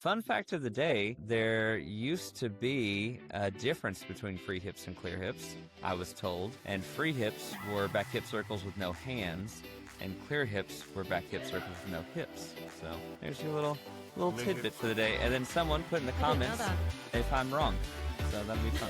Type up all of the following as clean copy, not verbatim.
Fun fact of the day, there used to be a difference between free hips and clear hips, I was told. And free hips were back hip circles with no hands, and clear hips were back hip circles with no hips. So there's your little tidbit for the day. And then someone put in the comments if I'm wrong. So that'll be fun.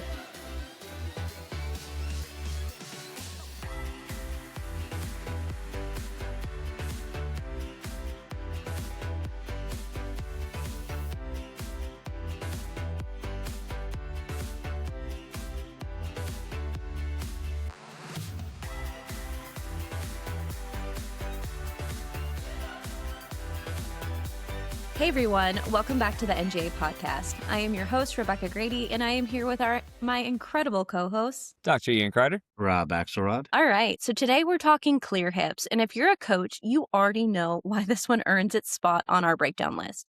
Hey everyone, welcome back to the NGA podcast. I am your host, Rebecca Grady, and I am here with my incredible co-hosts, Dr. Ian Carter. Rob Axelrod. All right, so today we're talking clear hips, and if you're a coach, you already know why this one earns its spot on our breakdown list.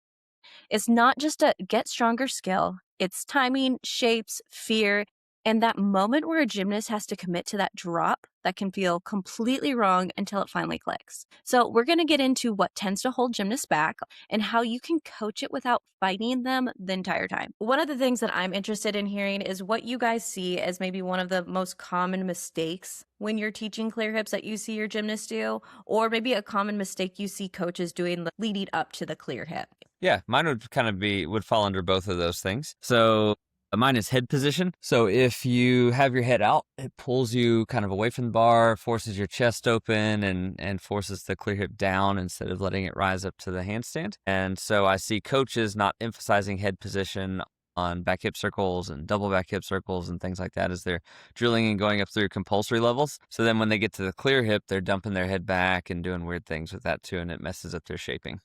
It's not just a get stronger skill, it's timing, shapes, fear, and that moment where a gymnast has to commit to that drop that can feel completely wrong until it finally clicks. So we're going to get into what tends to hold gymnasts back and how you can coach it without fighting them the entire time. One of the things that I'm interested in hearing is what you guys see as maybe one of the most common mistakes when you're teaching clear hips that you see your gymnasts do, or maybe a common mistake you see coaches doing leading up to the clear hip. Yeah, mine would fall under both of those things. So mine is head position. So if you have your head out, it pulls you kind of away from the bar, forces your chest open, and forces the clear hip down instead of letting it rise up to the handstand. And so I see coaches not emphasizing head position on back hip circles and double back hip circles and things like that as they're drilling and going up through compulsory levels. So then when they get to the clear hip, they're dumping their head back and doing weird things with that too, and it messes up their shaping.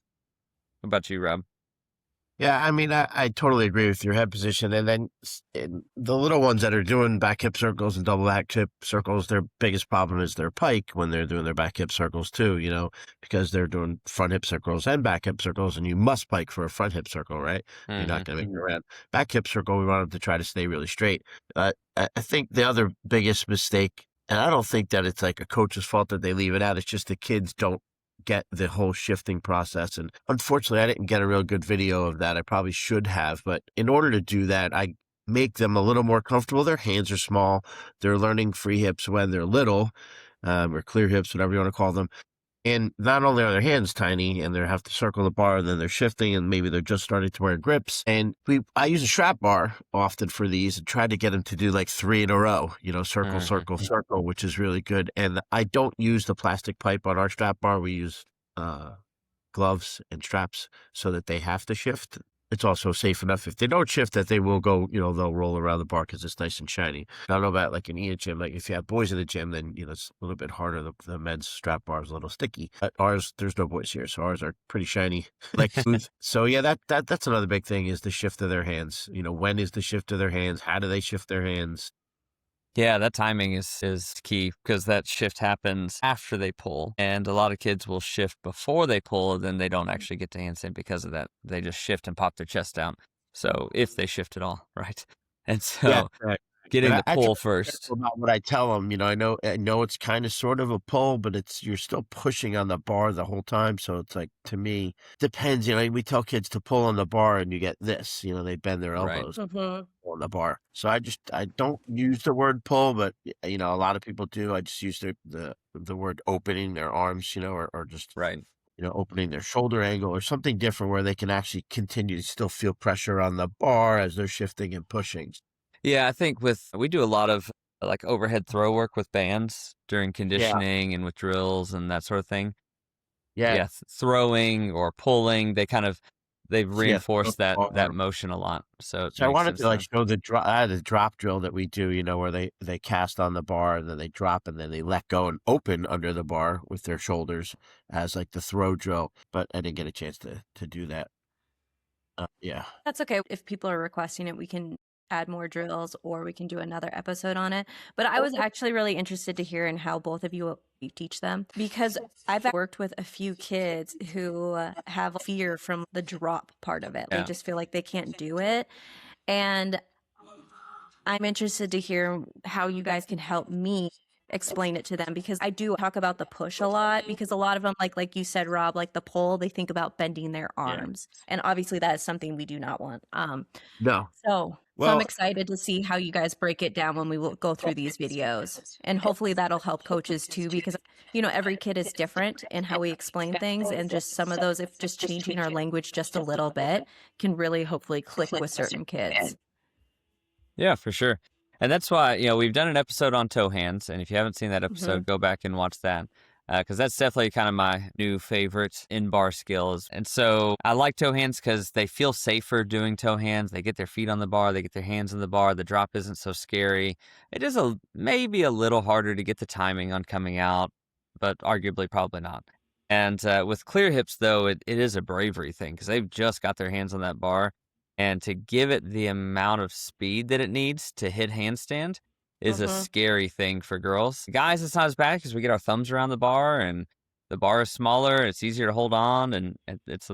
What about you, Rob? Yeah, I mean, I totally agree with your head position. And then the little ones that are doing back hip circles and double back hip circles, their biggest problem is their pike when they're doing their back hip circles too, because they're doing front hip circles and back hip circles, and you must pike for a front hip circle, right? Mm-hmm. You're not going to make it around. Back hip circle, we want them to try to stay really straight. I think the other biggest mistake, and I don't think that it's like a coach's fault that they leave it out, it's just the kids don't get the whole shifting process. And unfortunately, I didn't get a real good video of that. I probably should have. But in order to do that, I make them a little more comfortable. Their hands are small. They're learning free hips when they're little, or clear hips, whatever you want to call them. And not only are their hands tiny and they have to circle the bar, then they're shifting and maybe they're just starting to wear grips. And I use a strap bar often for these and try to get them to do like 3 in a row, circle, circle, circle, which is really good. And I don't use the plastic pipe on our strap bar. We use gloves and straps so that they have to shift. It's also safe enough if they don't shift that they will go, they'll roll around the bar because it's nice and shiny. I don't know about like an Ian gym. Like if you have boys in the gym, then, it's a little bit harder. The men's strap bar is a little sticky. But ours, there's no boys here. So ours are pretty shiny, like smooth. So yeah, that's another big thing is the shift of their hands. When is the shift of their hands? How do they shift their hands? Yeah, that timing is key because that shift happens after they pull. And a lot of kids will shift before they pull, then they don't actually get to handstand because of that. They just shift and pop their chest down. So if they shift at all, right? And so Yeah, right. getting the pull first. About what I tell them, I know it's kind of sort of a pull, but you're still pushing on the bar the whole time. So it's like, to me, depends. We tell kids to pull on the bar and you get this, they bend their elbows on the bar. So I don't use the word pull, but a lot of people do. I just use the word opening their arms, or just right. Opening their shoulder angle or something different where they can actually continue to still feel pressure on the bar as they're shifting and pushing. Yeah, I think we do a lot of like overhead throw work with bands during conditioning and with drills and that sort of thing. Yeah, throwing or pulling, they've reinforced that motion a lot. So I wanted to show the drop drill that we do, where they cast on the bar and then they drop and then they let go and open under the bar with their shoulders as like the throw drill. But I didn't get a chance to do that. Yeah. That's okay. If people are requesting it, we can add more drills or we can do another episode on it. But I was actually really interested to hear in how both of you teach them, because I've worked with a few kids who have fear from the drop part of it. They just feel like they can't do it. And I'm interested to hear how you guys can help me explain it to them, because I do talk about the push a lot, because a lot of them, like you said, Rob, like the pull, they think about bending their arms. And obviously that is something we do not want. No. So I'm Well, excited to see how you guys break it down when we will go through these videos. And hopefully that'll help coaches too, because, every kid is different in how we explain things. And just some of those, if just changing our language just a little bit, can really hopefully click with certain kids. Yeah, for sure. And that's why, we've done an episode on toe hands. And if you haven't seen that episode, go back and watch that. Because that's definitely kind of my new favorite in-bar skills. And so I like toe hands because they feel safer doing toe hands. They get their feet on the bar. They get their hands on the bar. The drop isn't so scary. It is maybe a little harder to get the timing on coming out, but arguably probably not. And with clear hips, though, it is a bravery thing because they've just got their hands on that bar. And to give it the amount of speed that it needs to hit handstand is a scary thing for girls. Guys, it's not as bad because we get our thumbs around the bar and the bar is smaller. It's easier to hold on, and it's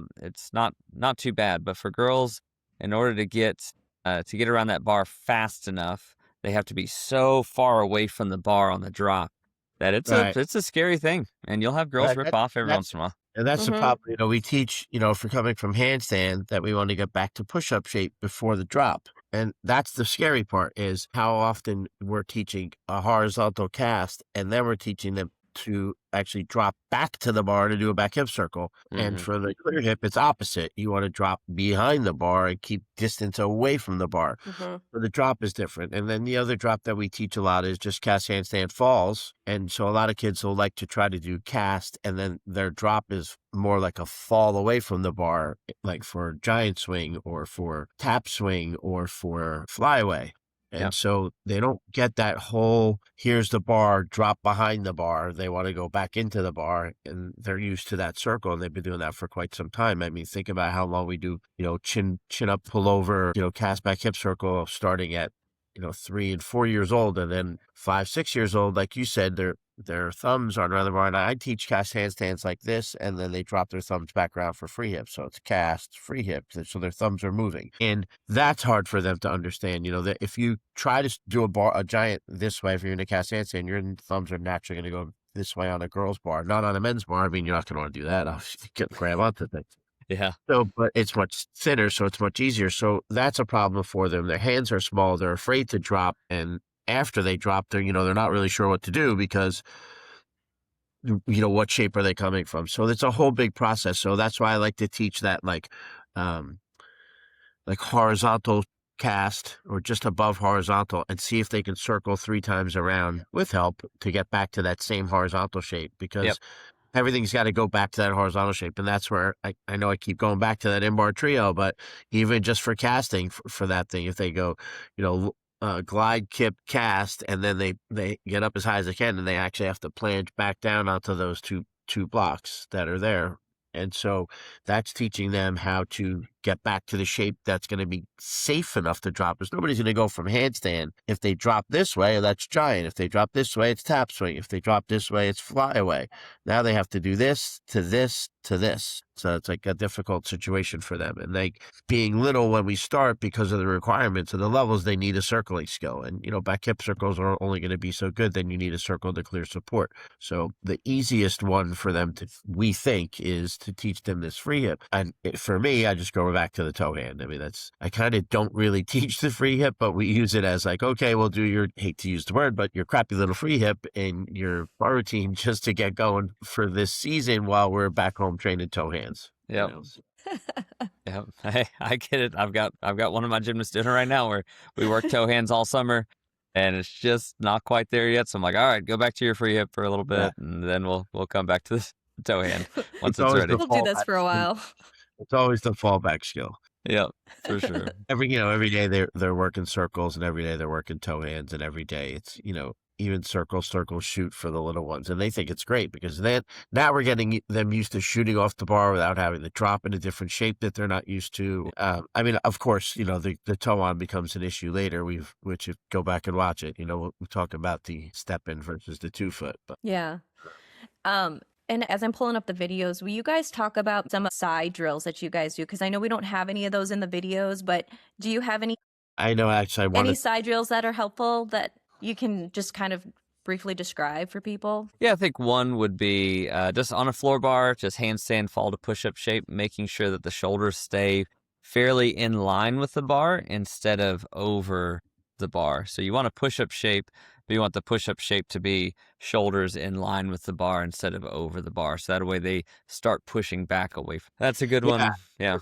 not too bad. But for girls, in order to get around that bar fast enough, they have to be so far away from the bar on the drop that it's a scary thing. And you'll have girls rip off every once in a while. And that's the problem. We teach, if we're coming from handstand, that we want to get back to push-up shape before the drop. And that's the scary part, is how often we're teaching a horizontal cast, and then we're teaching them to actually drop back to the bar to do a back hip circle. And for the clear hip, it's opposite. You want to drop behind the bar and keep distance away from the bar. So the drop is different. And then the other drop that we teach a lot is just cast handstand falls. And so a lot of kids will like to try to do cast, and then their drop is more like a fall away from the bar, like for giant swing or for tap swing or for flyaway. And so they don't get that whole, here's the bar, drop behind the bar. They want to go back into the bar, and they're used to that circle, and they've been doing that for quite some time. I mean, think about how long we do, chin up, pull over, cast back hip circle starting at, 3 and 4 years old, and then 5, 6 years old, like you said, their thumbs are around the bar. And I teach cast handstands like this, and then they drop their thumbs back around for free hips. So it's cast, free hips, so their thumbs are moving. And that's hard for them to understand. That if you try to do a giant this way, if you're in a cast handstand, your thumbs are naturally going to go this way on a girl's bar, not on a men's bar. I mean, you're not going to want to do that. I'll grab onto things. Yeah. So, but it's much thinner, so it's much easier. So that's a problem for them. Their hands are small. They're afraid to drop. And after they drop, they're not really sure what to do because, what shape are they coming from? So it's a whole big process. So that's why I like to teach that like horizontal cast or just above horizontal, and see if they can circle 3 times around with help to get back to that same horizontal shape, because everything's got to go back to that horizontal shape. And that's where I know I keep going back to that in-bar trio, but even just for casting for that thing, if they go, glide, kip, cast, and then they get up as high as they can, and they actually have to plunge back down onto those two blocks that are there. And so that's teaching them how to get back to the shape that's going to be safe enough to drop. Because nobody's going to go from handstand. If they drop this way, that's giant. If they drop this way, it's tap swing. If they drop this way, it's fly away. Now they have to do this to this to this. So it's like a difficult situation for them. And being little when we start, because of the requirements of the levels, they need a circling skill. And, back hip circles are only going to be so good. Then you need a circle to clear support. So the easiest one for them we think, is to teach them this free hip. And for me, I just go back to the toe hand. I mean, I kind of don't really teach the free hip, but we use it as like, okay, we'll do hate to use the word, but your crappy little free hip in your bar routine just to get going for this season while we're back home training toe hands. Yep. Yeah. Hey, I get it. I've got one of my gymnasts doing it right now where we work toe hands all summer, and it's just not quite there yet. So I'm like, all right, go back to your free hip for a little bit, and then we'll come back to this toe hand once it's ready. We'll do this for a while. It's always the fallback skill. Yeah, for sure. Every day they're working circles, and every day they're working toe hands, and every day it's, even circle, shoot for the little ones. And they think it's great because now we're getting them used to shooting off the bar without having to drop in a different shape that they're not used to. I mean, of course, the toe on becomes an issue later. Which if go back and watch it, we'll talk about the step in versus the 2 foot. But. Yeah. And as I'm pulling up the videos, will you guys talk about some side drills that you guys do? Because I know we don't have any of those in the videos, but do you have any? I know, actually, any side drills that are helpful that you can just kind of briefly describe for people? Yeah, I think one would be just on a floor bar, just handstand fall to push-up shape, making sure that the shoulders stay fairly in line with the bar instead of over the bar. So you want a push-up shape, but you want the push-up shape to be shoulders in line with the bar instead of over the bar. So that way they start pushing back away. That's a good Yeah, one. Yeah.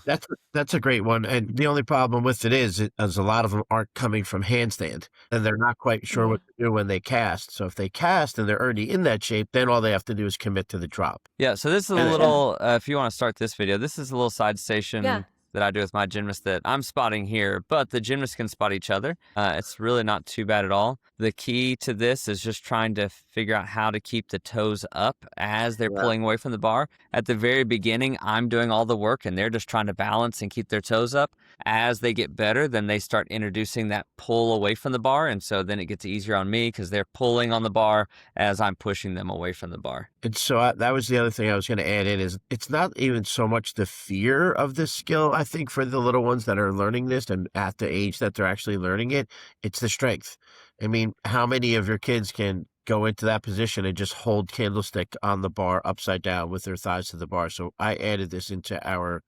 that's a great one, and the only problem with it is a lot of them aren't coming from handstand, and they're not quite sure Yeah. what to do when they cast. So if they cast and they're already in that shape, then all they have to do is commit to the drop. Yeah, so this is a And little, if you want to start this video, this is a little side Yeah. station that I do with my gymnast that I'm spotting here, but the gymnasts can spot each other. It's really not too bad at all. The key to this is just trying to figure out how to keep the toes up as they're yeah, pulling away from the bar. At the very beginning, I'm doing all the work and they're just trying to balance and keep their toes up. As they get better, then they start introducing that pull away from the bar. And so then it gets easier on me because they're pulling on the bar as I'm pushing them away from the bar. and so that was the other thing I was going to add in is it's not even so much the fear of this skill. I think for the little ones that are learning this and at the age that they're actually learning it, it's the strength. I mean, how many of your kids can go into that position and just hold candlestick on the bar upside down with their thighs to the bar? So I added this into our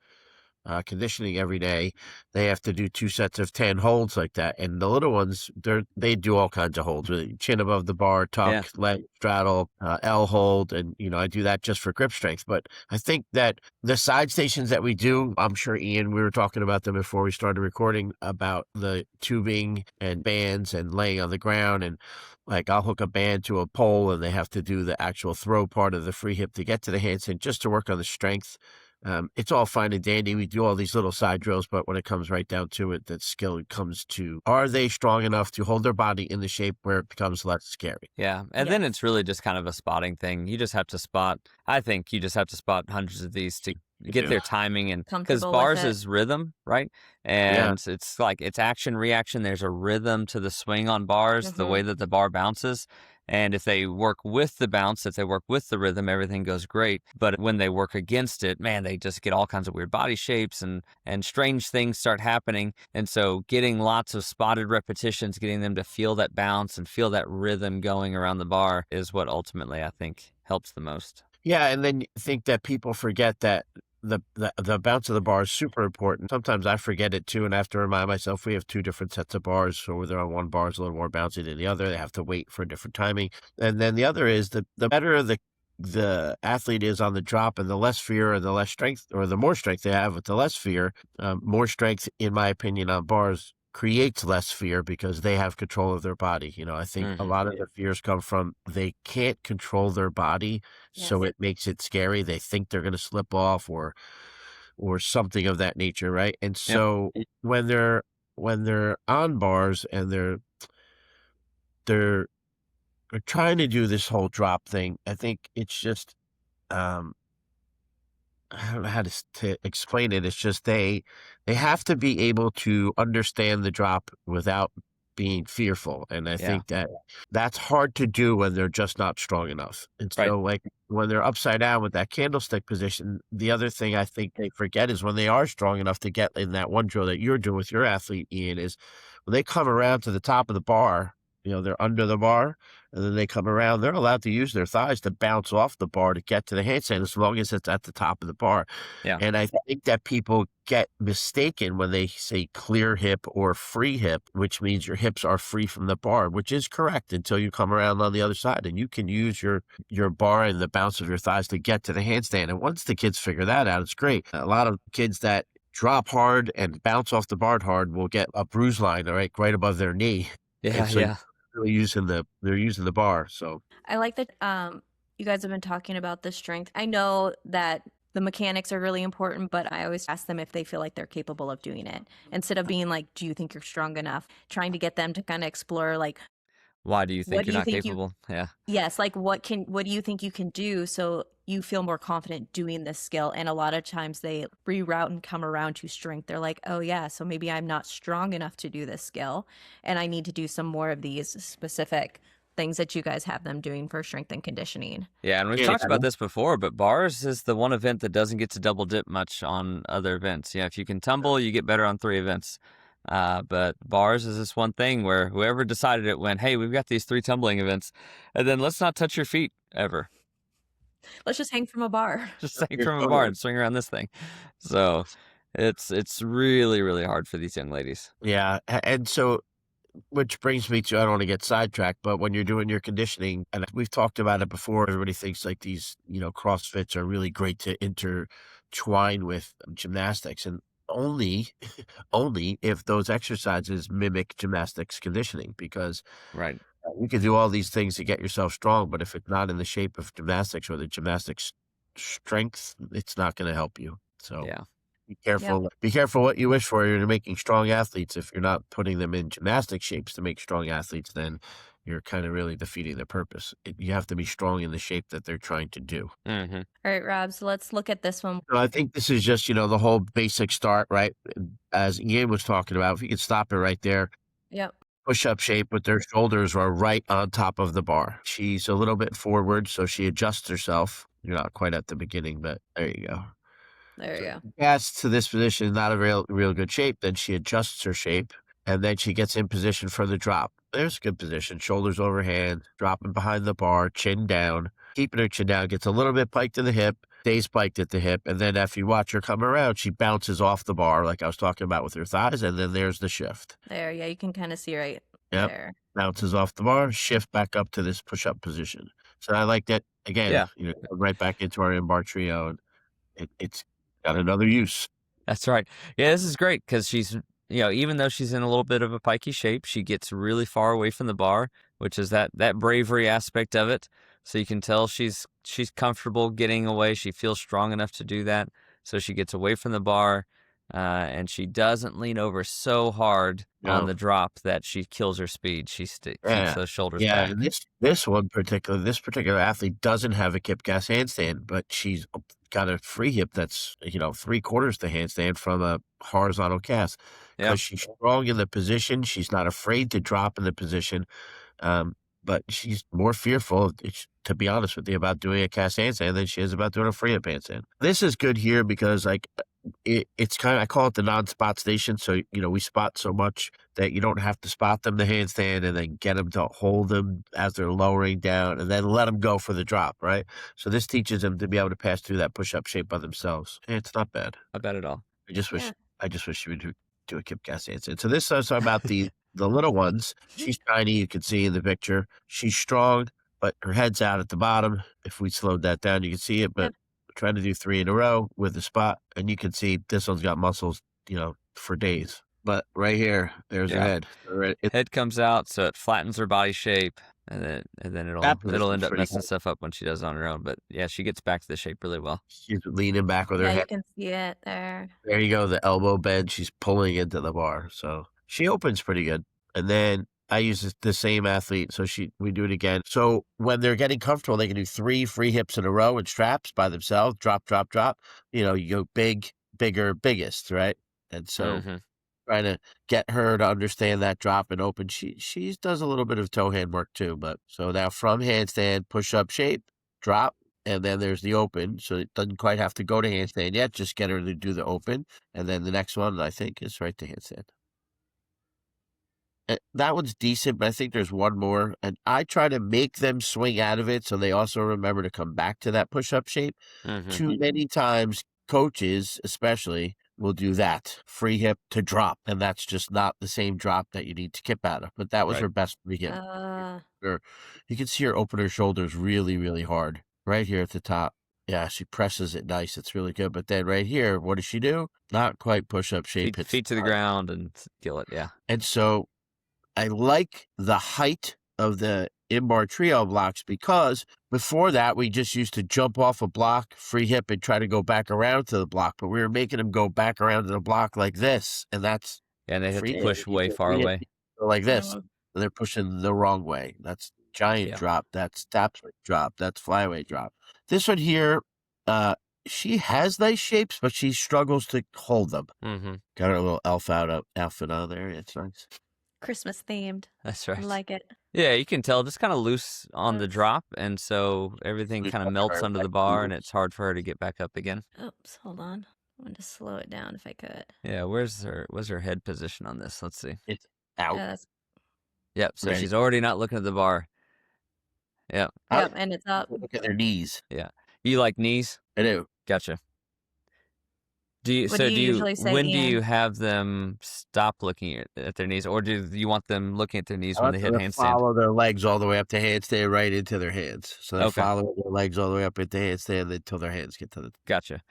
conditioning every day. They have to do 2 sets of 10 holds like that. And the little ones, they do all kinds of holds, really. Chin above the bar, tuck, Yeah. leg straddle, L hold. And, I do that just for grip strength. But I think that the side stations that we do, I'm sure, Ian, we were talking about them before we started recording about the tubing and bands and laying on the ground. And like I'll hook a band to a pole and they have to do the actual throw part of the free hip to get to the handstand just to work on the strength. It's all fine and dandy. We do all these little side drills, but when it comes right down to it, that skill comes to, are they strong enough to hold their body in the shape where it becomes less scary? Yeah. And then it's really just kind of a spotting thing. You just have to spot, I think you just have to spot hundreds of these to get do. their timing. And because Comfortable with bars it. is rhythm, right? Yeah. And it's like it's action, reaction. There's a rhythm to the swing on bars, the way that the bar bounces. And if they work with the bounce, if they work with the rhythm, everything goes great. But when they work against it, man, they just get all kinds of weird body shapes and strange things start happening. And so getting lots of spotted repetitions, getting them to feel that bounce and feel that rhythm going around the bar is what ultimately I think helps the most. Yeah, and then I think that people forget that the bounce of the bar is super important. Sometimes I forget it too, and I have to remind myself we have 2 different sets of bars. So whether on one bar is a little more bouncy than the other, they have to wait for a different timing. And then the other is the better the athlete is on the drop and the less fear or the less strength or the more strength they have with the less fear, more strength, in my opinion, on bars creates less fear because they have control of their body. I think a lot of the fears come from they can't control their body, so it makes it scary. They think they're going to slip off or something of that nature, right? And so when they're on bars and they're trying to do this whole drop thing, I think it's just I don't know how to explain it. It's just they have to be able to understand the drop without being fearful. And I think that that's hard to do when they're just not strong enough. And so like when they're upside down with that candlestick position, the other thing I think they forget is when they are strong enough to get in that one drill that you're doing with your athlete, Ian, is when they come around to the top of the bar, they're under the bar and then they come around, they're allowed to use their thighs to bounce off the bar to get to the handstand as long as it's at the top of the bar. Yeah. And I think that people get mistaken when they say clear hip or free hip, which means your hips are free from the bar, which is correct until you come around on the other side and you can use your bar and the bounce of your thighs to get to the handstand. And once the kids figure that out, it's great. A lot of kids that drop hard and bounce off the bar hard will get a bruise line, right above their knee. Yeah. So Yeah. they're using the bar. So I like that you guys have been talking about the strength. I know that the mechanics are really important, but I always ask them if they feel like they're capable of doing it. Instead of being like, do you think you're strong enough? Trying to get them to kind of explore like, Why do you think what do you're you not think capable? Yeah. yes, like what do you think you can do so you feel more confident doing this skill? And a lot of times they reroute and come around to strength. They're like, oh yeah, so maybe I'm not strong enough to do this skill and I need to do some more of these specific things that you guys have them doing for strength and conditioning. Yeah, and we've talked about this before, but bars is the one event that doesn't get to double dip much on other events. Yeah, if you can tumble, you get better on 3 events. But bars is this one thing where whoever decided it went, hey, we've got these 3 tumbling events, and then let's not touch your feet ever. Let's just hang from a bar. Just hang from a bar and swing around this thing. So it's really, really hard for these young ladies. Yeah, and so which brings me to, I don't want to get sidetracked, but when you're doing your conditioning, and we've talked about it before, everybody thinks like these, CrossFits are really great to intertwine with gymnastics, and only, only if those exercises mimic gymnastics conditioning, because Right. you can do all these things to get yourself strong, but if it's not in the shape of gymnastics or the gymnastics strength, it's not going to help you. So Yeah. be careful. Yep. Be careful what you wish for. You're making strong athletes. If you're not putting them in gymnastic shapes to make strong athletes, then you're kind of really defeating the purpose. You have to be strong in the shape that they're trying to do. Mm-hmm. All right, Rob, so let's look at this one. So I think this is just, the whole basic start, right? As Ian was talking about, if you could stop it right there, Yep. push-up shape with their shoulders are right on top of the bar. She's a little bit forward, so she adjusts herself. You're not quite at the beginning, but there you go. There you go. Gets to this position, not a real good shape, then she adjusts her shape, and then she gets in position for the drop. There's a good position, shoulders overhand, dropping behind the bar, chin down, keeping her chin down, gets a little bit piked in the hip, stays piked at the hip, and then if you watch her come around, she bounces off the bar like I was talking about with her thighs, and then there's the shift. There, yeah, you can kind of see right Yep. there. Bounces off the bar, shift back up to this push-up position. So I like that, again, Yeah. right back into our in-bar trio, and it's got another use. That's right. Yeah, this is great because she's, even though she's in a little bit of a pikey shape, she gets really far away from the bar, which is that bravery aspect of it. So you can tell she's comfortable getting away. She feels strong enough to do that. So she gets away from the bar, and she doesn't lean over so hard on the drop that she kills her speed. She keeps those shoulders back. And this particular athlete doesn't have a kip gas handstand, but she's got a free hip that's 3/4 the handstand from a horizontal cast Yeah. because she's strong in the position. She's not afraid to drop in the position, but she's more fearful, to be honest with you, about doing a cast handstand than she is about doing a free hip handstand. This is good here because it's kind of, I call it the non-spot station. So, we spot so much that you don't have to spot them the handstand and then get them to hold them as they're lowering down and then let them go for the drop, right? So this teaches them to be able to pass through that push-up shape by themselves. And it's not bad. Not bad at all. I just wish you would do a kip gas handstand. So this is about the little ones. She's tiny, you can see in the picture. She's strong, but her head's out at the bottom. If we slowed that down, you can see it, but trying to do 3 in a row with the spot, and you can see this one's got muscles, for days. But right here, there's her head. Head comes out, so it flattens her body shape, and then it'll end up messing stuff up when she does it on her own. But yeah, she gets back to the shape really well. She's leaning back with her Yeah, head. you can see it there. There you go, the elbow bend. She's pulling into the bar, so she opens pretty good. And then I use the same athlete, so we do it again. So when they're getting comfortable, they can do 3 free hips in a row and straps by themselves. Drop, drop, drop. You go big, bigger, biggest, right? And so trying to get her to understand that drop and open. She does a little bit of toe hand work too. But so now from handstand, push up shape, drop, and then there's the open. So it doesn't quite have to go to handstand yet. Just get her to do the open, and then the next one I think is right to handstand. That one's decent, but I think there's one more. And I try to make them swing out of it so they also remember to come back to that push-up shape. Too many times, coaches especially will do that. Free hip to drop, and that's just not the same drop that you need to kip out of. But that was her best free hip. You can see her open her shoulders really, really hard. Right here at the top. Yeah, she presses it nice. It's really good. But then right here, what does she do? Not quite push-up shape. Feet to the ground and kill it, yeah. And so I like the height of the in-bar trio blocks because before that, we just used to jump off a block, free hip, and try to go back around to the block. But we were making them go back around to the block like this, and that's and they have to push way far away. Like this. They're pushing the wrong way. That's giant drop. That's tap swing drop. That's flyaway drop. This one here, she has nice shapes, but she struggles to hold them. Got her little outfit on there. It's nice. Christmas themed. That's right. I like it. Yeah, you can tell just kind of loose on the drop, and so everything kind of melts under the bar, and it's hard for her to get back up again. Oops, hold on. I want to slow it down if I could. Yeah, where's her head position on this? Let's see. It's out. That's, Yep, so Ready. she's already not looking at the bar. Yep. yep, and it's up. Look at their knees. Yeah. You like knees? I do. Gotcha. What do you usually say, when do Ian? you have them stop looking at their knees, or do you want them looking at their knees I when want they them hit to handstand? follow their legs all the way up to handstand, right into their hands. So they Okay. follow their legs all the way up into handstand until their hands get to the. Gotcha.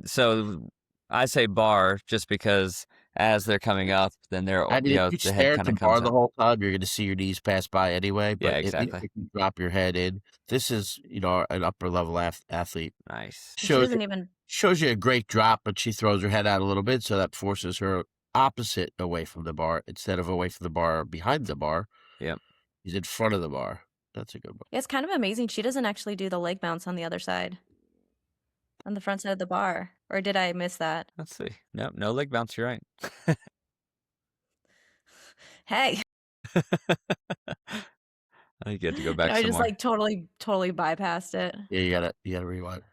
So I say bar just because as they're coming up, then they're I mean, if you the head stare at kind the of bar comes the up. whole time, you're going to see your knees pass by anyway. But Yeah, at least exactly. if you drop your head in, this is, an upper level athlete. Nice. She Shows doesn't even. shows you a great drop, but she throws her head out a little bit, so that forces her opposite away from the bar instead of away from the bar behind the bar. Yep. He's in front of the bar. That's a good one. It's kind of amazing. She doesn't actually do the leg bounce on the other side, on the front side of the bar. Or did I miss that? Let's see. Nope, no leg bounce. You're right. Hey, I think you have to go back I some just more. like totally bypassed it. Yeah, you gotta rewind.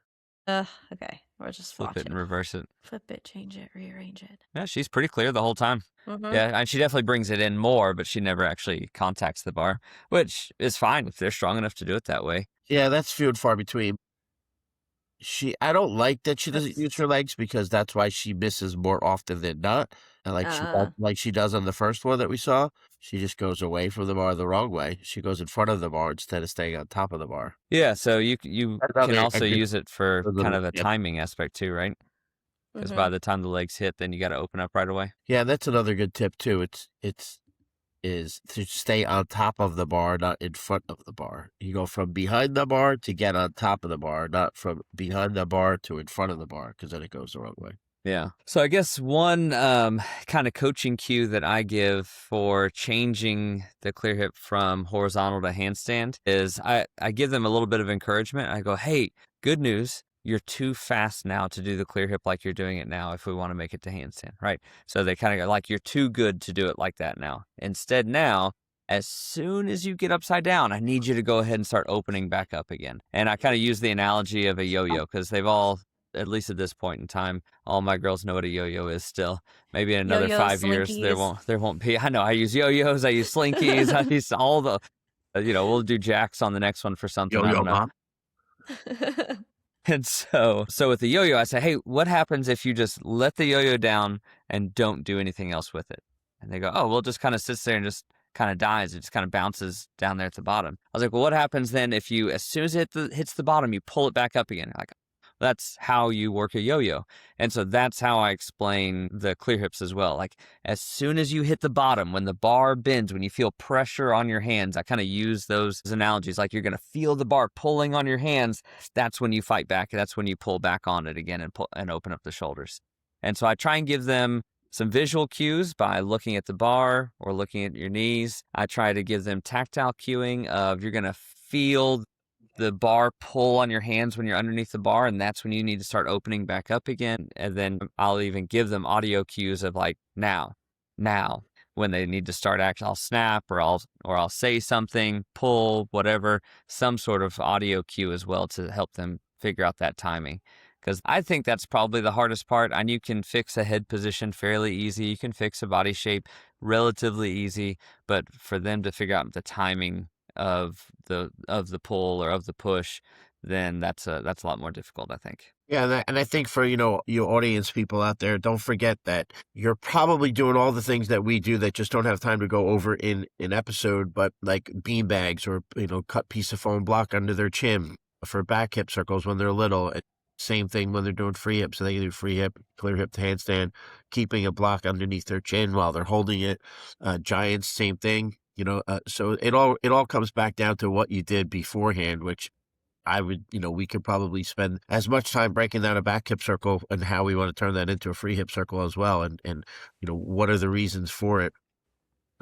Okay. We'll just Flip watch it and reverse it. Flip it, change it, rearrange it. Yeah, she's pretty clear the whole time. Mhm. Yeah, and she definitely brings it in more, but she never actually contacts the bar, which is fine if they're strong enough to do it that way. Yeah, that's few and far between. I don't like that she doesn't That's- use her legs because that's why she misses more often than not. And like she does on the first one that we saw, she just goes away from the bar the wrong way. She goes in front of the bar instead of staying on top of the bar. Yeah, so you Another- can a also good- use it for little- kind of a yep. timing aspect too, right? Because by the time the legs hit, then you got to open up right away. Yeah, that's another good tip too. Is to stay on top of the bar, not in front of the bar. You go from behind the bar to get on top of the bar, not from behind the bar to in front of the bar, because then it goes the wrong way. Yeah. So I guess one kind of coaching cue that I give for changing the clear hip from horizontal to handstand is I give them a little bit of encouragement. I go, hey, good news. You're too fast now to do the clear hip like you're doing it now if we want to make it to handstand, right? So they kind of go like, you're too good to do it like that now. Instead now, as soon as you get upside down, I need you to go ahead and start opening back up again. And I kind of use the analogy of a yo-yo because they've all, at least at this point in time, all my girls know what a yo-yo is still. Maybe in another Yo-yos, 5 years, slinkies. there won't be. I know I use yo-yos, I use slinkies, I use all the, we'll do jacks on the next one for something. I don't know. Mom. And so with the yo-yo, I say, hey, what happens if you just let the yo-yo down and don't do anything else with it? And they go, oh, well, it just kind of sits there and just kind of dies. It just kind of bounces down there at the bottom. I was like, well, what happens then if you, as soon as it hits the bottom, you pull it back up again? Like, that's how you work a yo-yo. And so that's how I explain the clear hips as well. Like as soon as you hit the bottom, when the bar bends, when you feel pressure on your hands, I kind of use those analogies. Like you're going to feel the bar pulling on your hands. That's when you fight back. That's when you pull back on it again and open up the shoulders. And so I try and give them some visual cues by looking at the bar or looking at your knees. I try to give them tactile cueing of you're going to feel the bar pull on your hands when you're underneath the bar, and that's when you need to start opening back up again. And then I'll even give them audio cues of like now, when they need to start acting. I'll snap or I'll say something, pull, whatever, some sort of audio cue as well to help them figure out that timing. Because I think that's probably the hardest part. And you can fix a head position fairly easy. You can fix a body shape relatively easy, but for them to figure out the timing of the pull or of the push, then that's a lot more difficult, I think. Yeah, and I think for your audience people out there, don't forget that you're probably doing all the things that we do that just don't have time to go over in an episode, but like bean bags or cut piece of foam block under their chin for back hip circles when they're little. Same thing when they're doing free hip, so they can do free hip, clear hip to handstand, keeping a block underneath their chin while they're holding it. Giants, same thing. So it all comes back down to what you did beforehand, which I would, we could probably spend as much time breaking down a back hip circle and how we want to turn that into a free hip circle as well. And what are the reasons for it?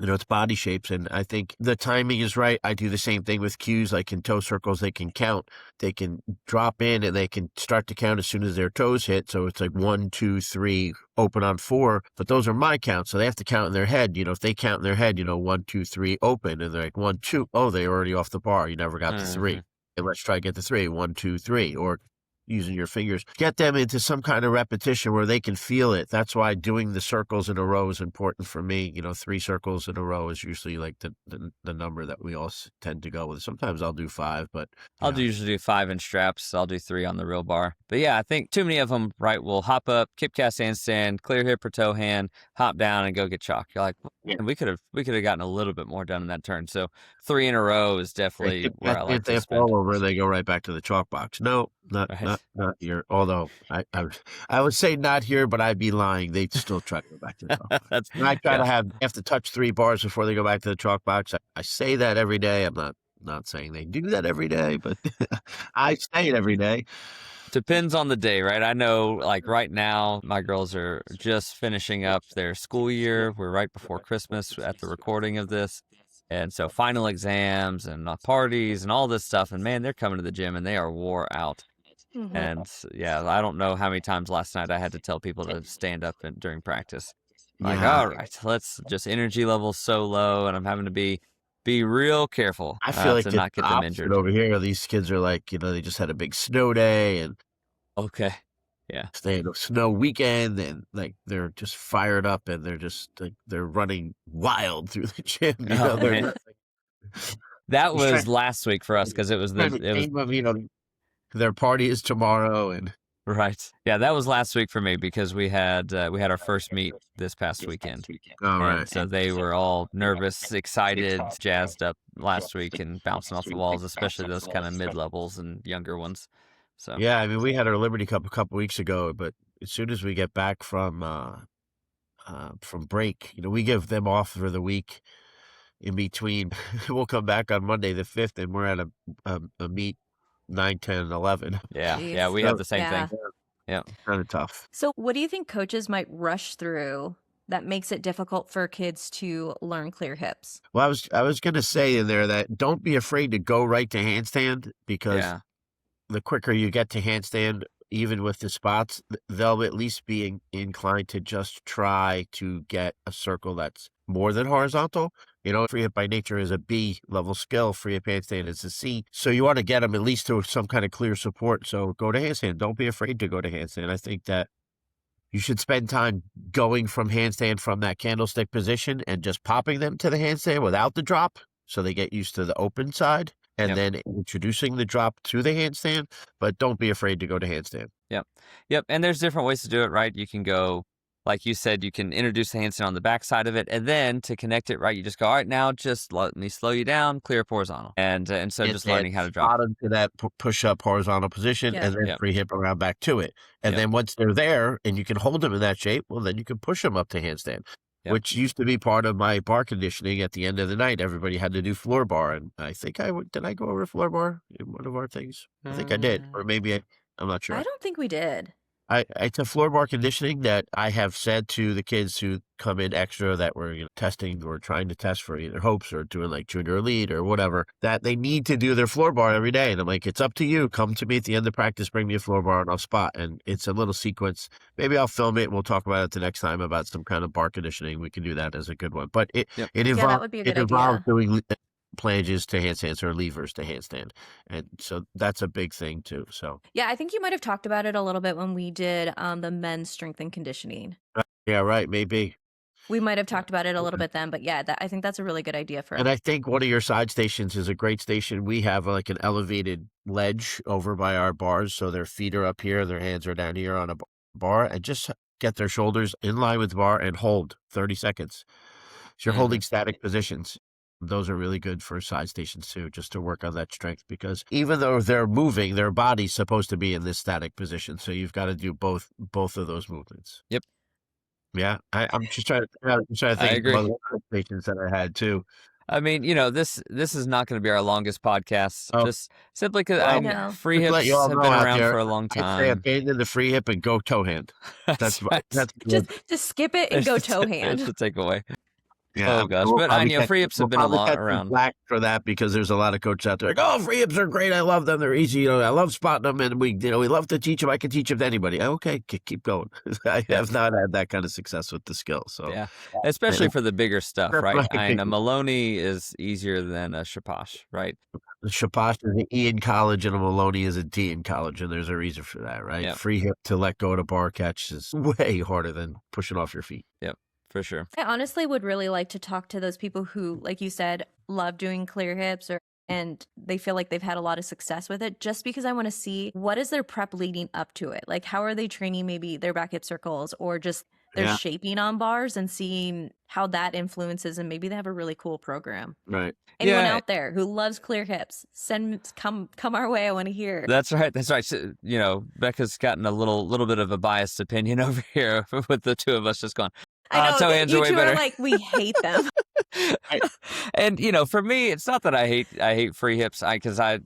It's body shapes. And I think the timing is right. I do the same thing with cues. Like in toe circles, they can count, they can drop in and they can start to count as soon as their toes hit. So it's like 1, 2, 3, open on 4, but those are my counts. So they have to count in their head. If they count in their head, 1, 2, 3, open. And they're like 1, 2, oh, they're already off the bar. You never got to 3. And let's try to get to 3, 1, 2, 3. Or using your fingers. Get them into some kind of repetition where they can feel it. That's why doing the circles in a row is important for me. 3 circles in a row is usually like the number that we all tend to go with. Sometimes I'll do 5, but I'll usually do 5 in straps. I'll do 3 on the real bar. But yeah, I think too many of them, right, will hop up, kip cast handstand, clear hip or toe hand, hop down and go get chalk. You're like, and we could have gotten a little bit more done in that turn. So 3 in a row is definitely where I like if they to spend. fall over, they go right back to the chalk box. No, not here. Although I would say not here, but I'd be lying. They still try to go back to the chalk box. And I try to have to touch 3 bars before they go back to the chalk box. I say that every day. I'm not saying they do that every day, but I say it every day. Depends on the day, right? I know, like right now, my girls are just finishing up their school year. We're right before Christmas at the recording of this. And so final exams and parties and all this stuff. And man, they're coming to the gym and they are wore out. Mhm. And yeah, I don't know how many times last night I had to tell people to stand up during practice. Like, all right, let's just energy levels so low, and I'm having to be real careful I feel like to it's not get the them opposite injured. over here. These kids are like, they just had a big snow day and Okay. Yeah. they had a snow weekend, and like they're just fired up, and they're just like they're running wild through the gym. Oh, man. That was last week for us because it was their party is tomorrow, and right. Yeah, that was last week for me because we had our first meet this past weekend. All right. And so they were all nervous, excited, jazzed up last week and bouncing off the walls, especially those kind of mid-levels and younger ones. So yeah, I mean, we had our Liberty Cup a couple weeks ago, but as soon as we get back from break, we give them off for the week in between. We'll come back on Monday the 5th, and we're at a meet 9, 10, 11. Yeah, Jeez. yeah, we have the same thing. Yeah. Kind of tough. So what do you think coaches might rush through that makes it difficult for kids to learn clear hips? Well, I was going to say in there that don't be afraid to go right to handstand, because the quicker you get to handstand, even with the spots, they'll at least be inclined to just try to get a circle that's more than horizontal. Free hip by nature is a B level skill. Free hip handstand is a C. So you want to get them at least to some kind of clear support. So go to handstand. Don't be afraid to go to handstand. I think that you should spend time going from handstand from that candlestick position and just popping them to the handstand without the drop, so they get used to the open side. And then introducing the drop to the handstand, but don't be afraid to go to handstand. Yep. And there's different ways to do it, right? You can go, like you said, you can introduce the handstand on the back side of it, and then to connect it, right, you just go, all right, now just let me slow you down, clear up horizontal. And so just learning how to drop. Bottom to that push-up horizontal position, and then free hip around back to it. And then once they're there and you can hold them in that shape, well, then you can push them up to handstand. Which used to be part of my bar conditioning. At the end of the night, everybody had to do floor bar. And I think did I go over floor bar in one of our things? I think I did. Or maybe I'm not sure. I don't think we did. It's a floor bar conditioning that I have said to the kids who come in extra that were testing or trying to test for either hopes or doing like junior elite or whatever, that they need to do their floor bar every day. And I'm like, it's up to you. Come to me at the end of practice, bring me a floor bar and I'll spot. And it's a little sequence. Maybe I'll film it and we'll talk about it the next time about some kind of bar conditioning. We can do that as a good one. But it involves, that would be a good idea. Doing planges to handstands or levers to handstand. And so that's a big thing too. So yeah, I think you might have talked about it a little bit when we did the men's strength and conditioning. Yeah, right. Maybe. We might have talked about it a little bit then, but yeah, I think that's a really good idea for us. And I think one of your side stations is a great station. We have like an elevated ledge over by our bars. So their feet are up here, their hands are down here on a bar, and just get their shoulders in line with the bar and hold 30 seconds. So you're holding static positions. Those are really good for side stations too, just to work on that strength, because even though they're moving, their body's supposed to be in this static position. So you've got to do both of those movements. Yep. Yeah. I'm just trying to think of other stations that I had too. I mean, this is not going to be our longest podcast, just simply because free hips have been around for a long time. I say abandon the free hip and go toe hand. That's just skip it and go toe hand. That's the takeaway. Yeah. Oh gosh, but free hips have been a lot around. Black for that, because there's a lot of coaches out there like, oh, free hips are great. I love them. They're easy. I love spotting them, and we love to teach them. I can teach them to anybody. Okay, keep going. I have not had that kind of success with the skill. So especially for the bigger stuff, right? A Maloney is easier than a Shaposh, right? The Shapash is an E in college and a Maloney is a D in college, and there's a reason for that, right? Yep. Free hip to let go of the bar catch is way harder than pushing off your feet. Yep, for sure. I honestly would really like to talk to those people who, like you said, love doing clear hips and they feel like they've had a lot of success with it, just because I want to see what is their prep leading up to it. Like, how are they training maybe their back hip circles or just their Yeah. shaping on bars and seeing how that influences, and maybe they have a really cool program. Right. Anyone Yeah. out there who loves clear hips, come our way. I want to hear. That's right. That's right. So, Becca's gotten a little bit of a biased opinion over here with the two of us just going, I know toe hands are you way two better. are like, we hate them. And for me, it's not that I hate free hips. Because I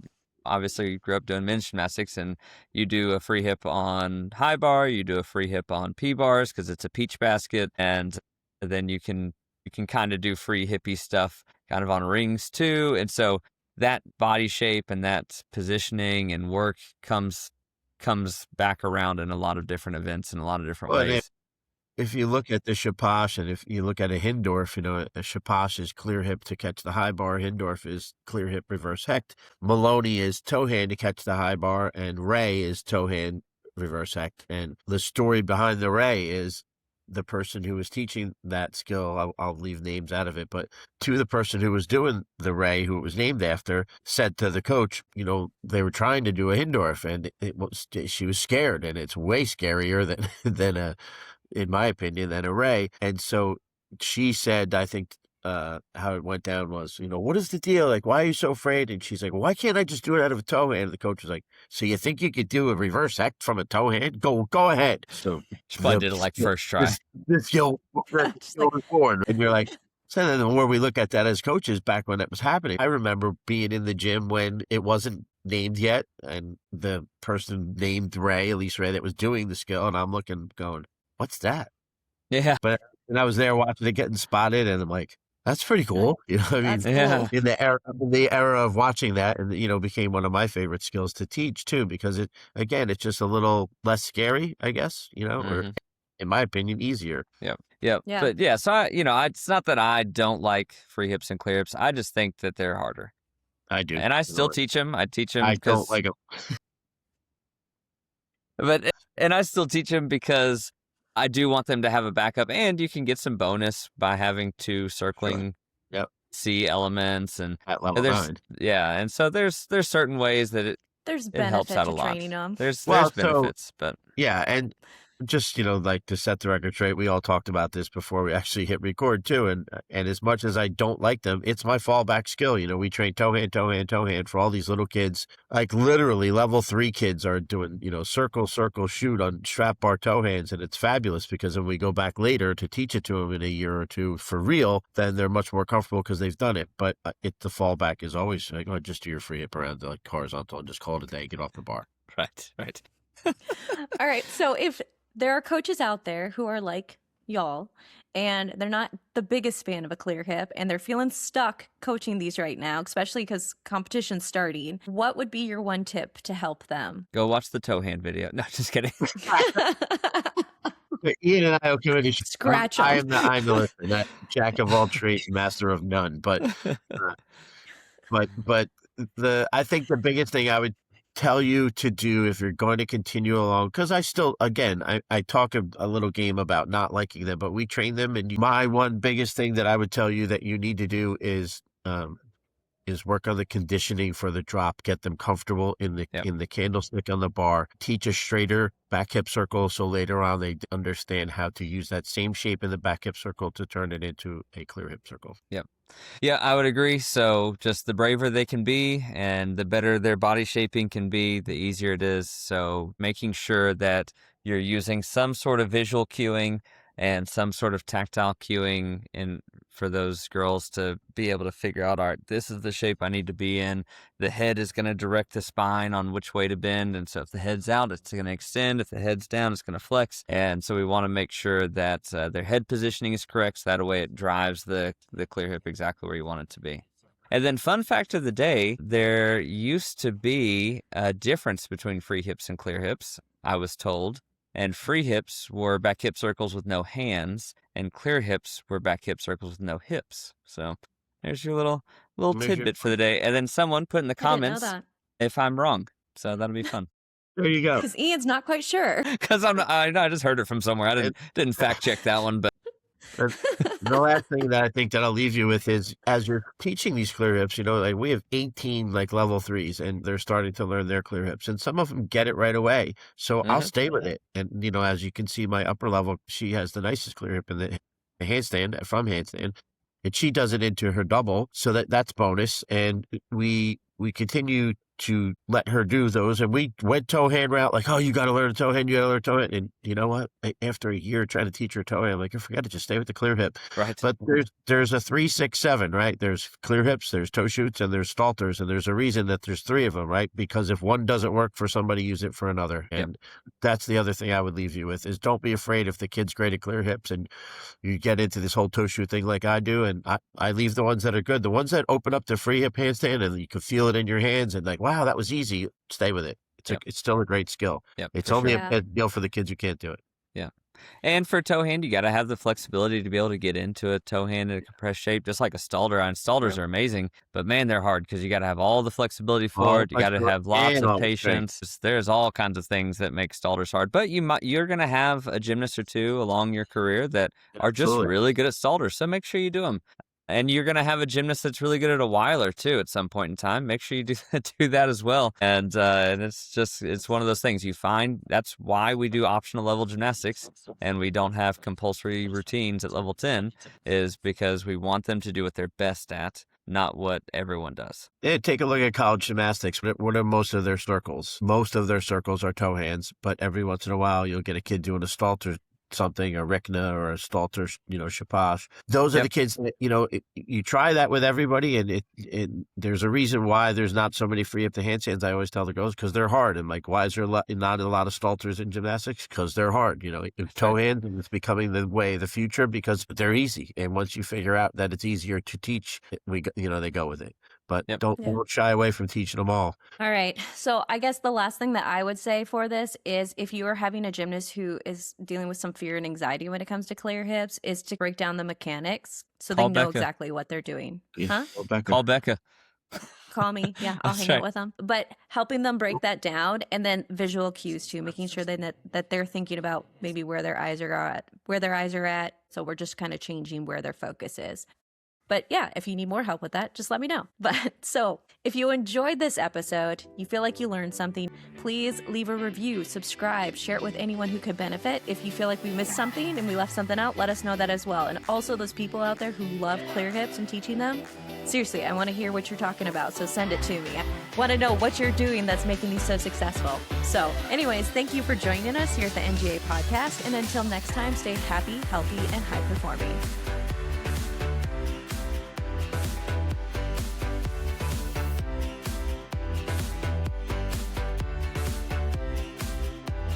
obviously grew up doing men's gymnastics, and you do a free hip on high bar, you do a free hip on P bars because it's a peach basket, and then you can kind of do free hippie stuff kind of on rings too. And so that body shape and that positioning and work comes back around in a lot of different events in a lot of different Well, ways. if you look at the Shapash and if you look at a Hindorf, a Shapash is clear hip to catch the high bar. Hindorf is clear hip reverse hecht. Maloney is toe hand to catch the high bar, and Ray is toe hand reverse hecht. And the story behind the Ray is the person who was teaching that skill, I'll leave names out of it, but the person who was doing the Ray, who it was named after, said to the coach, they were trying to do a Hindorf, and she was scared, and it's way scarier than in my opinion, than a Ray. And so she said, I think how it went down was, what is the deal? Like, why are you so afraid? And she's like, well, why can't I just do it out of a toe hand? And the coach was like, so you think you could do a reverse hecht from a toe hand? Go ahead. So She probably did it like first try. This skill was born. And you're like, so then the more we look at that as coaches back when that was happening, I remember being in the gym when it wasn't named yet, and the person named Ray, Elise Ray, that was doing the skill, and I'm looking, going, what's that? Yeah. And I was there watching it getting spotted, and I'm like, that's pretty cool. I mean, That's cool. Yeah. in the era of watching that, and became one of my favorite skills to teach too, because it's just a little less scary, I guess, or in my opinion, easier. Yep. Yeah. But yeah, so it's not that I don't like free hips and clear hips. I just think that they're harder. I do. And I still teach them. I teach them. I don't like them. And I still teach them because I do want them to have a backup, and you can get some bonus by having two circling C elements and at level 9. Yeah, and so there's certain ways that there's it helps benefit out to a lot. training them. There's Well, benefits, but yeah, and just like to set the record straight, we all talked about this before we actually hit record too, and as much as I don't like them, it's my fallback skill. We train toe hand for all these little kids. Like literally level 3 kids are doing circle shoot on strap bar toe hands, and it's fabulous because when we go back later to teach it to them in a year or two for real, then they're much more comfortable because they've done it. But the fallback is always like, oh, just do your free hip around like horizontal and just call it a day, get off the bar. right. All right, so if there are coaches out there who are like y'all, and they're not the biggest fan of a clear hip, and they're feeling stuck coaching these right now, especially because competition's starting, what would be your one tip to help them? Go watch the toe hand video. No, just kidding. Ian and I will committee. Scratch 'em. I'm the listener, jack of all trades, master of none. But I think the biggest thing I would tell you to do if you're going to continue along, because I still, again, I talk a little game about not liking them, but we train them. And my one biggest thing that I would tell you that you need to do is work on the conditioning for the drop, get them comfortable in the candlestick on the bar, teach a straighter back hip circle so later on they understand how to use that same shape in the back hip circle to turn it into a clear hip circle. Yep. Yeah, I would agree. So just the braver they can be and the better their body shaping can be, the easier it is. So making sure that you're using some sort of visual cueing and some sort of tactile cueing for those girls to be able to figure out, all right, this is the shape I need to be in. The head is going to direct the spine on which way to bend. And so if the head's out, it's going to extend. If the head's down, it's going to flex. And so we want to make sure that their head positioning is correct. So that way it drives the clear hip exactly where you want it to be. And then fun fact of the day, there used to be a difference between free hips and clear hips, I was told. And free hips were back hip circles with no hands, and clear hips were back hip circles with no hips. So There's your little There's your- tidbit for the day. And then someone put in the I didn't know comments that. if I'm wrong. So that'll be fun. There you go. Because Ian's not quite sure. Because I just heard it from somewhere. I didn't fact check that one, but The last thing that I think that I'll leave you with is, as you're teaching these clear hips, like we have 18 like level 3s, and they're starting to learn their clear hips, and some of them get it right away. So I'll stay with it. And as you can see, my upper level, she has the nicest clear hip in the handstand from handstand, and she does it into her double, so that's bonus. And we continue to let her do those, and we went toe hand route, like, oh, you got to learn a toe hand, you got to learn a toe hand. And you know what? After a year trying to teach her toe hand, I'm like, forget it, just stay with the clear hip. right. But there's a 3, 6, 7, right? There's clear hips, there's toe shoots, and there's stalters, and there's a reason that there's 3 of them, right? Because if one doesn't work for somebody, use it for another. And that's the other thing I would leave you with is, don't be afraid if the kid's great at clear hips and you get into this whole toe shoot thing like I do. And I leave the ones that are good, the ones that open up the free hip handstand and you can feel it in your hands and like, wow, that was easy. Stay with it. It's still a great skill. It's only a skill for the kids who can't do it. Yeah. And for toe hand, you got to have the flexibility to be able to get into a toe hand in a compressed shape, just like a stalder. And stalters are amazing, but man, they're hard because you got to have all the flexibility for it. You got to have lots of patience. There's all kinds of things that make stalters hard, but you're going to have a gymnast or two along your career that are just really good at stalters. So make sure you do them. And you're going to have a gymnast that's really good at a whiler too at some point in time. Make sure you do that as well. And it's one of those things you find. That's why we do optional level gymnastics and we don't have compulsory routines at level 10, is because we want them to do what they're best at, not what everyone does. Yeah, take a look at college gymnastics. What are most of their circles? Most of their circles are toe hands, but every once in a while you'll get a kid doing a stalter something, a Rikna or a Stalter, Shapash. Those are the kids that, you try that with everybody, and there's a reason why there's not so many free up the handstands. I always tell the girls, because they're hard. And like, why is there not a lot of Stalters in gymnastics? Because they're hard. Toe hands, and it's becoming the way of the future because they're easy. And once you figure out that it's easier to teach, they go with it. But don't shy away from teaching them all. All right. So I guess the last thing that I would say for this is, if you are having a gymnast who is dealing with some fear and anxiety when it comes to clear hips, is to break down the mechanics so they know exactly what they're doing. Yeah. Huh? Call Becca. Call me. Yeah, I'll hang out with them. But helping them break that down, and then visual cues too, making sure that they're thinking about maybe where their eyes are at. So we're just kind of changing where their focus is. But yeah, if you need more help with that, just let me know. But so if you enjoyed this episode, you feel like you learned something, please leave a review, subscribe, share it with anyone who could benefit. If you feel like we missed something and we left something out, let us know that as well. And also those people out there who love clear hips and teaching them, seriously, I want to hear what you're talking about. So send it to me. I want to know what you're doing that's making these so successful. So anyways, thank you for joining us here at the NGA podcast. And until next time, stay happy, healthy, and high performing.